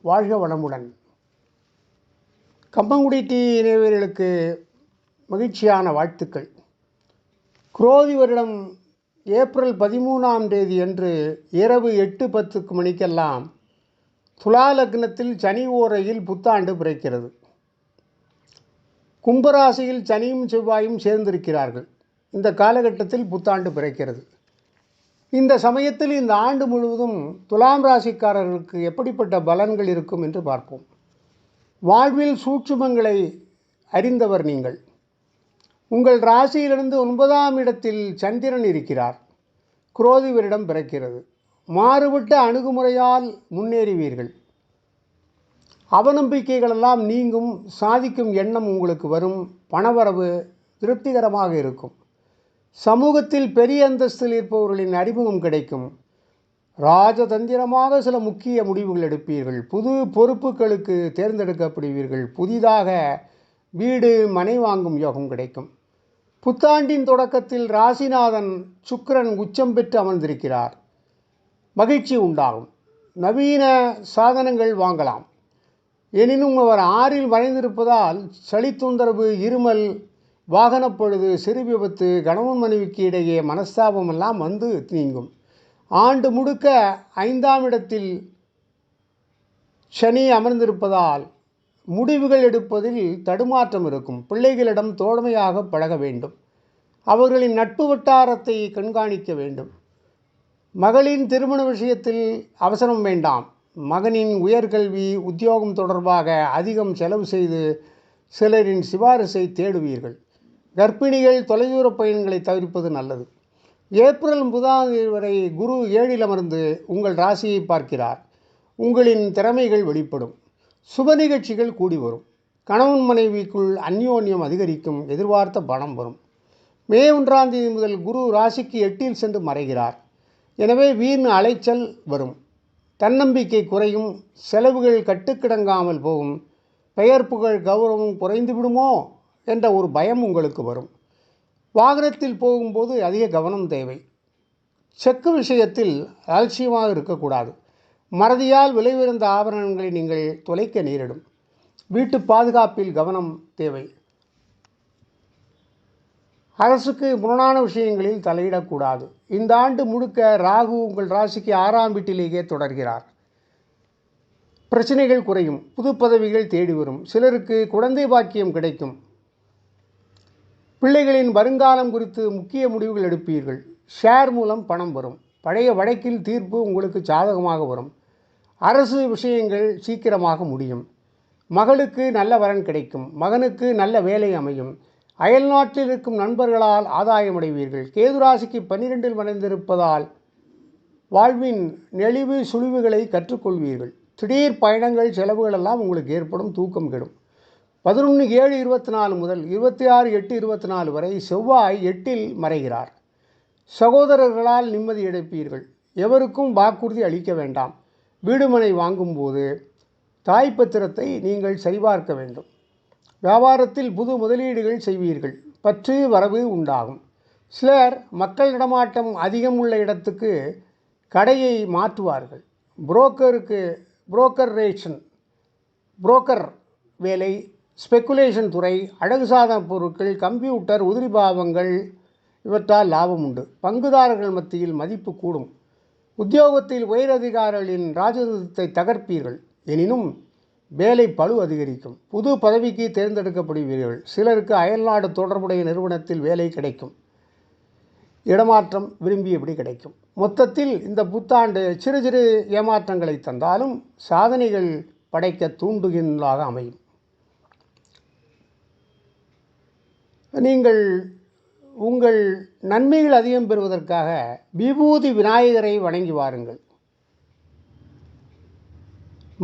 வாழ்க வளமுடன். கம்பங்குடி டி இணையர்களுக்கு மகிழ்ச்சியான வாழ்த்துக்கள். குரோதி வருடம் ஏப்ரல் 13ஆம் தேதி அன்று இரவு 8:10 மணிக்கெல்லாம் துலா லக்னத்தில் சனி ஓரையில் புத்தாண்டு பிறக்கிறது. கும்பராசியில் சனியும் செவ்வாயும் சேர்ந்திருக்கிறார்கள். இந்த காலகட்டத்தில் புத்தாண்டு பிறக்கிறது. இந்த சமயத்தில் இந்த ஆண்டு முழுவதும் துலாம் ராசிக்காரர்களுக்கு எப்படிப்பட்ட பலன்கள் இருக்கும் என்று பார்ப்போம். வாழ்வில் சூட்சுமங்களை அறிந்தவர் நீங்கள். உங்கள் ராசியிலிருந்து 9ஆம் இடத்தில் சந்திரன் இருக்கிறார். குரோதி வருடம் பிறக்கிறது. மாறுபட்ட அணுகுமுறையால் முன்னேறுவீர்கள். அவநம்பிக்கைகளெல்லாம் நீங்கும். சாதிக்கும் எண்ணம் உங்களுக்கு வரும். பணவரவு திருப்திகரமாக இருக்கும். சமூகத்தில் பெரிய அந்தஸ்தில் இருப்பவர்களின் அறிமுகம் கிடைக்கும். ராஜதந்திரமாக சில முக்கிய முடிவுகள் எடுப்பீர்கள். புது பொறுப்புகளுக்கு தேர்ந்தெடுக்கப்படுவீர்கள். புதிதாக வீடு மனை வாங்கும் யோகம் கிடைக்கும். புத்தாண்டின் தொடக்கத்தில் ராசிநாதன் சுக்கிரன் உச்சம் பெற்று அமர்ந்திருக்கிறார். மகிழ்ச்சி உண்டாகும். நவீன சாதனங்கள் வாங்கலாம். எனினும் அவர் 6இல் மறைந்திருப்பதால் சளி தொந்தரவு, இருமல், வாகனப்பழுது, சிறு விபத்து, கணவன் மனைவிக்கு இடையே மனஸ்தாபம் எல்லாம் வந்து நீங்கும். ஆண்டு முழுக்க 5ஆம் இடத்தில் சனி அமர்ந்திருப்பதால் முடிவுகள் எடுப்பதில் தடுமாற்றம் இருக்கும். பிள்ளைகளிடம் தோழமையாக பழக வேண்டும். அவர்களின் நட்பு வட்டாரத்தை கண்காணிக்க வேண்டும். மகளின் திருமண விஷயத்தில் அவசரம் வேண்டாம். மகனின் உயர்கல்வி, உத்தியோகம் தொடர்பாக அதிகம் செலவு செய்து சிலரின் சிபாரிசை தேடுவீர்கள். கர்ப்பிணிகள் தொலைதூர பயணங்களை தவிர்ப்பது நல்லது. ஏப்ரல் 9ஆம் தேதி வரை குரு 7இல் அமர்ந்து உங்கள் ராசியை பார்க்கிறார். உங்களின் திறமைகள் வெளிப்படும். சுப நிகழ்ச்சிகள் கூடி வரும். கணவன் மனைவிக்குள் அந்யோன்யம் அதிகரிக்கும். எதிர்பார்த்த பணம் வரும். மே 1ஆம் தேதி முதல் குரு ராசிக்கு 8இல் சென்று மறைகிறார். எனவே வீண் அலைச்சல் வரும். தன்னம்பிக்கை குறையும். செலவுகள் கட்டுக்கிடங்காமல் போகும். பெயர் புகழ் கௌரவம் குறைந்து விடுமோ என்ற ஒரு பயம் உங்களுக்கு வரும். வாகனத்தில் போகும்போது அதிக கவனம் தேவை. செக்கு விஷயத்தில் அலட்சியமாக இருக்கக்கூடாது. மறதியால் விலை உயர்ந்த ஆபரணங்களை நீங்கள் தொலைக்க நேரிடும். வீட்டு பாதுகாப்பில் கவனம் தேவை. அரசுக்கு முரணான விஷயங்களில் தலையிடக்கூடாது. இந்த ஆண்டு முழுக்க ராகு உங்கள் ராசிக்கு 6ஆம் வீட்டிலேயே தொடர்கிறார். பிரச்சனைகள் குறையும். புது பதவிகள் தேடி வரும். சிலருக்கு குழந்தை பாக்கியம் கிடைக்கும். பிள்ளைகளின் வருங்காலம் குறித்து முக்கிய முடிவுகள் எடுப்பீர்கள். ஷேர் மூலம் பணம் வரும். பழைய வழக்கில் தீர்ப்பு உங்களுக்கு சாதகமாக வரும். அரசு விஷயங்கள் சீக்கிரமாக முடியும். மகளுக்கு நல்ல வரன் கிடைக்கும். மகனுக்கு நல்ல வேலை அமையும். அயல்நாட்டில் இருக்கும் நண்பர்களால் ஆதாயமடைவீர்கள். கேது ராசிக்கு 12இல் மறைந்திருப்பதால் வாழ்வின் நெளிவு சுழிவுகளை கற்றுக்கொள்வீர்கள். திடீர் பயணங்கள், செலவுகள் எல்லாம் உங்களுக்கு ஏற்படும். தூக்கம் கெடும். 11/7/24 முதல் 26/8/24 வரை செவ்வாய் 8இல் மறைகிறார். சகோதரர்களால் நிம்மதி இழப்பீர்கள். எவருக்கும் வாக்குறுதி அளிக்க வேண்டாம். வீடுமனை வாங்கும்போது தாய்ப்பத்திரத்தை நீங்கள் சரிபார்க்க வேண்டும். வியாபாரத்தில் புது முதலீடுகள் செய்வீர்கள். பற்று வரவு உண்டாகும். சிலர் மக்கள் நடமாட்டம் அதிகம் உள்ள இடத்துக்கு கடையை மாற்றுவார்கள். புரோக்கர் வேலை, ஸ்பெக்குலேஷன் துறை, அழகு சாதன பொருட்கள், கம்ப்யூட்டர், உதிரி பாவங்கள் இவற்றால் லாபம் உண்டு. பங்குதாரர்கள் மத்தியில் மதிப்பு கூடும். உத்தியோகத்தில் உயரதிகாரிகளின் ராஜதந்திரத்தை தகர்ப்பீர்கள். எனினும் வேலை பளு அதிகரிக்கும். புது பதவிக்கு தேர்ந்தெடுக்கப்படுவீர்கள். சிலருக்கு அயல்நாடு தொடர்புடைய நிறுவனத்தில் வேலை கிடைக்கும். இடமாற்றம் விரும்பியபடி கிடைக்கும். மொத்தத்தில் இந்த புத்தாண்டு சிறு சிறு ஏமாற்றங்களை தந்தாலும் சாதனைகள் படைக்க தூண்டுகின்றதாக அமையும். நீங்கள் உங்கள் நன்மைகள் அதிகம் பெறுவதற்காக விபூதி விநாயகரை வணங்கி வாருங்கள்.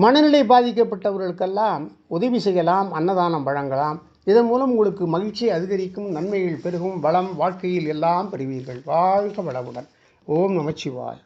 மனநிலை பாதிக்கப்பட்டவர்களுக்கெல்லாம் உதவி செய்யலாம். அன்னதானம் வழங்கலாம். இதன் மூலம் உங்களுக்கு மகிழ்ச்சி அதிகரிக்கும். நன்மைகள் பெருகும். வளம் வாழ்க்கையில் எல்லாம் பெறுவீர்கள். வாழ்க வளமுடன். ஓம் நமச்சிவாய.